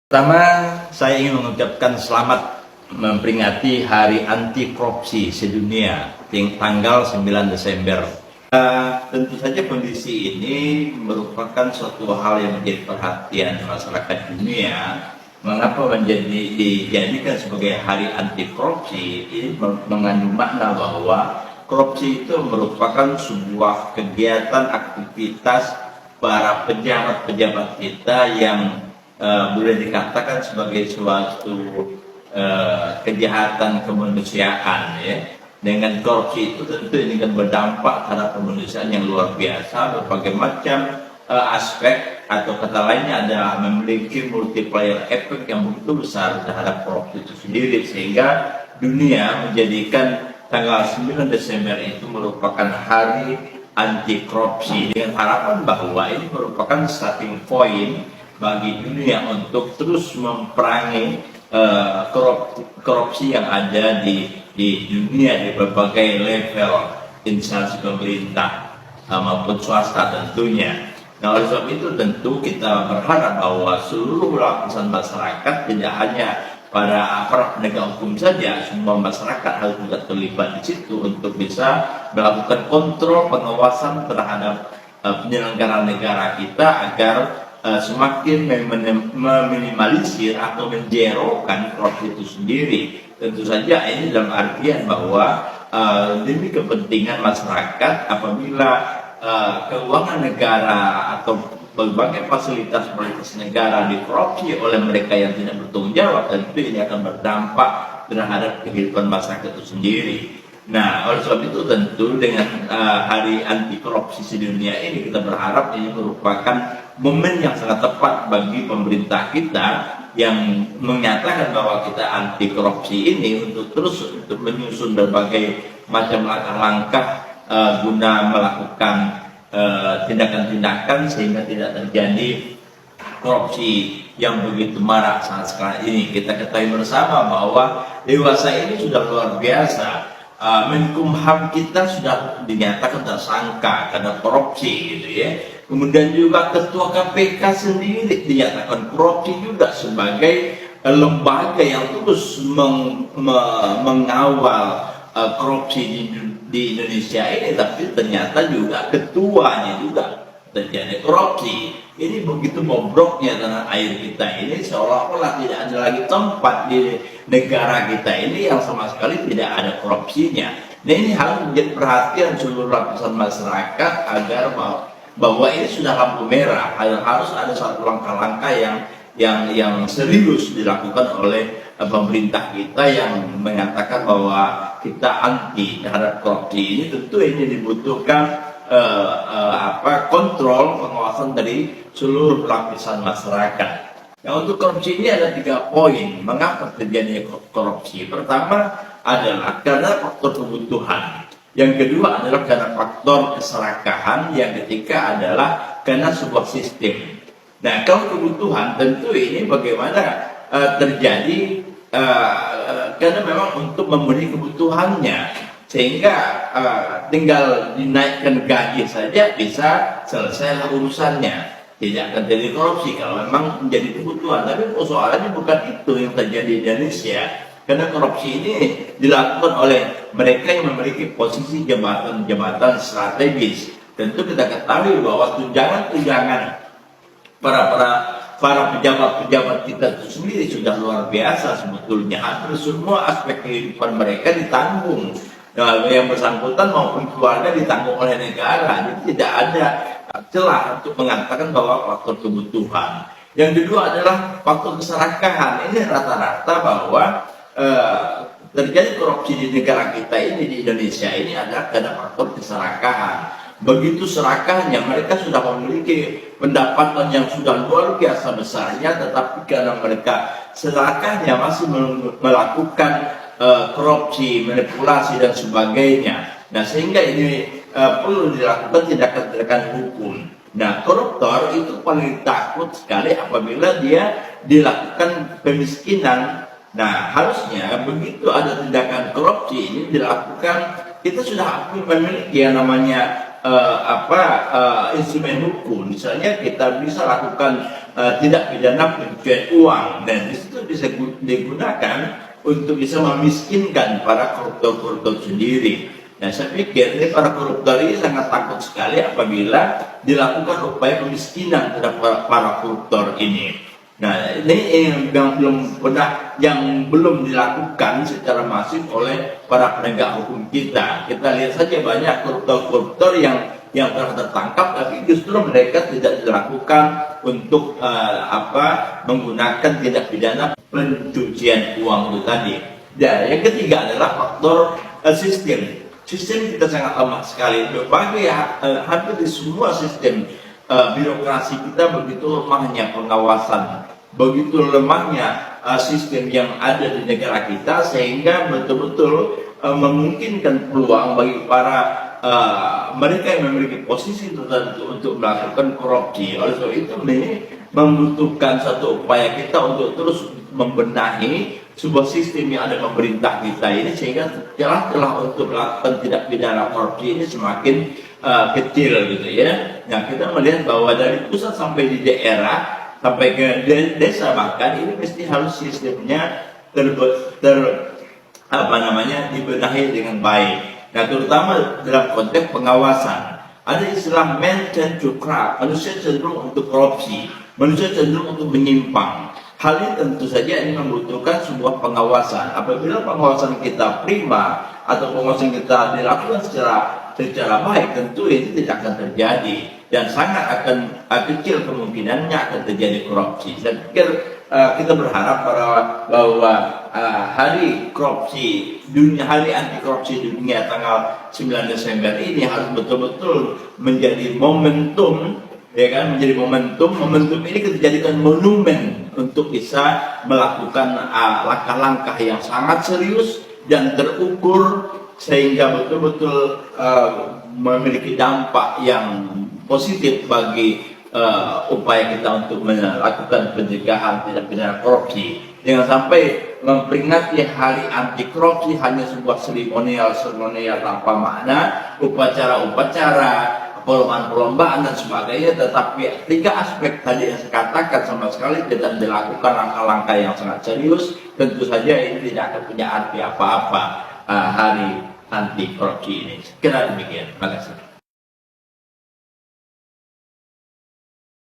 Pertama, saya ingin mengucapkan selamat memperingati Hari Anti Korupsi Sedunia tanggal 9 Desember. Tentu saja kondisi ini merupakan suatu hal yang menjadi perhatian masyarakat dunia. Mengapa dijadikan sebagai Hari Anti Korupsi? Ini mengandung makna bahwa korupsi itu merupakan sebuah kegiatan aktivitas para pejabat-pejabat kita yang boleh dikatakan sebagai suatu kejahatan kemanusiaan, ya. Dengan korupsi itu tentu ini kan berdampak terhadap kemanusiaan yang luar biasa, berbagai macam aspek, atau kata lainnya adalah memiliki multiplier effect yang begitu besar terhadap korupsi itu sendiri, sehingga dunia menjadikan tanggal 9 Desember itu merupakan hari anti korupsi, dengan harapan bahwa ini merupakan starting point bagi dunia untuk terus memerangi korupsi yang ada di dunia di berbagai level instansi pemerintah maupun swasta tentunya. Nah, oleh sebab itu tentu kita berharap bahwa seluruh lapisan masyarakat, tidak hanya para aparat penegak hukum saja, semua masyarakat harus juga terlibat di situ untuk bisa melakukan kontrol pengawasan terhadap penyelenggara negara kita agar semakin meminimalisir atau menjerokan korupsi itu sendiri. Tentu saja ini dalam artian bahwa demi kepentingan masyarakat, apabila keuangan negara atau berbagai fasilitas negara dikorupsi oleh mereka yang tidak bertanggung jawab, tentu ini akan berdampak terhadap kehidupan masyarakat itu sendiri. Nah, oleh sebab itu tentu dengan Hari Anti Korupsi Sedunia ini, kita berharap ini merupakan momen yang sangat tepat bagi pemerintah kita yang menyatakan bahwa kita anti korupsi ini untuk menyusun berbagai macam langkah-langkah guna melakukan tindakan-tindakan sehingga tidak terjadi korupsi yang begitu marak saat sekarang ini. Kita ketahui bersama bahwa dewasa ini sudah luar biasa. Menkumham kita sudah dinyatakan tersangka karena korupsi, gitu ya. Kemudian juga Ketua KPK sendiri dinyatakan korupsi juga sebagai lembaga yang terus mengawal korupsi di Indonesia ini, tapi ternyata juga ketuanya juga terjadi korupsi. Ini begitu bobroknya tanah air kita ini, seolah-olah tidak ada lagi tempat di negara kita ini yang sama sekali tidak ada korupsinya. Nah, ini harus menjadi perhatian seluruh lapisan masyarakat agar bahwa ini sudah lampu merah, harus ada satu langkah-langkah yang serius dilakukan oleh pemerintah kita yang menyatakan bahwa kita anti terhadap korupsi ini. Tentu ini dibutuhkan kontrol pengawasan dari seluruh lapisan masyarakat. Nah, untuk korupsi ini ada 3 poin. Mengapa terjadi korupsi? Pertama adalah karena faktor kebutuhan. Yang kedua adalah karena faktor keserakahan. Yang ketiga adalah karena sebuah sistem. Nah, kalau kebutuhan tentu ini bagaimana terjadi karena memang untuk memenuhi kebutuhannya, sehingga tinggal dinaikkan gaji saja bisa selesai urusannya. Tidak akan terjadi korupsi kalau memang menjadi kebutuhan. Tapi persoalannya bukan itu yang terjadi di Indonesia. Karena korupsi ini dilakukan oleh mereka yang memiliki posisi jabatan-jabatan strategis. Tentu kita ketahui bahwa tunjangan-tunjangan para pejabat-pejabat kita itu sendiri sudah luar biasa sebetulnya. Hampir semua aspek kehidupan mereka ditanggung. Nah, yang bersangkutan maupun keluarga ditanggung oleh negara. Jadi tidak ada celah untuk mengatakan bahwa faktor kebutuhan. Yang kedua adalah faktor keserakahan. Ini rata-rata bahwa terjadi korupsi di negara kita ini, di Indonesia ini, adalah karena faktor keserakahan. Begitu serakahnya, mereka sudah memiliki pendapatan yang sudah luar biasa besarnya, tetapi karena mereka serakahnya masih melakukan korupsi, manipulasi dan sebagainya. Nah, sehingga ini perlu dilakukan tindakan-tindakan hukum. Nah, koruptor itu paling takut sekali apabila dia dilakukan pemiskinan. Nah, harusnya begitu ada tindakan korupsi ini dilakukan, kita sudah memiliki yang namanya instrumen hukum. Misalnya kita bisa lakukan tindak pidana pencucian uang, dan di situ bisa digunakan untuk bisa memiskinkan para koruptor-koruptor sendiri. Nah, saya pikir ini para koruptor ini sangat takut sekali apabila dilakukan upaya pemiskinan terhadap para koruptor ini. Nah, ini yang belum dilakukan secara masif oleh para penegak hukum kita. Kita lihat saja banyak koruptor-koruptor yang telah tertangkap, tapi justru mereka tidak dilakukan untuk menggunakan tindak pidana pencucian uang itu tadi. Dan yang ketiga adalah faktor sistem. Sistem kita sangat lemah sekali. Berbagai hampir di semua sistem birokrasi kita begitu lemahnya pengawasan, begitu lemahnya sistem yang ada di negara kita, sehingga betul-betul memungkinkan peluang bagi para mereka yang memiliki posisi tertentu untuk melakukan korupsi. Oleh sebab itu ini membutuhkan satu upaya kita untuk terus membenahi sebuah sistem yang ada pemerintah kita ini, sehingga celah-celah untuk melakukan tindak pidana korupsi ini semakin kecil gitu ya. Nah, kita melihat bahwa dari pusat sampai di daerah, sampai ke desa bahkan, ini mesti harus sistemnya dibenahi dengan baik. Nah, terutama dalam konteks pengawasan. Ada istilah man tend to corrupt, manusia cenderung untuk korupsi, manusia cenderung untuk menyimpang. Hal ini tentu saja ini membutuhkan sebuah pengawasan. Apabila pengawasan kita prima atau pengawasan kita dilakukan secara baik, tentu ini tidak akan terjadi, dan sangat akan kecil kemungkinannya akan terjadi korupsi. Saya pikir kita berharap bahwa hari korupsi dunia, hari anti korupsi dunia tanggal 9 Desember ini harus betul-betul menjadi momentum, ya kan, menjadi momentum ini kita jadikan monumen untuk bisa melakukan langkah-langkah yang sangat serius dan terukur, sehingga betul-betul memiliki dampak yang positif bagi upaya kita untuk melakukan pencegahan tindak pidana korupsi. Jangan sampai memperingati hari anti korupsi hanya sebuah seremonial tanpa makna, upacara-upacara, perlombaan dan sebagainya, tetapi tiga aspek tadi yang saya katakan sama sekali tidak dilakukan langkah-langkah yang sangat serius, tentu saja ini tidak akan punya arti apa-apa hari anti korupsi ini. Kira demikian. Terima kasih.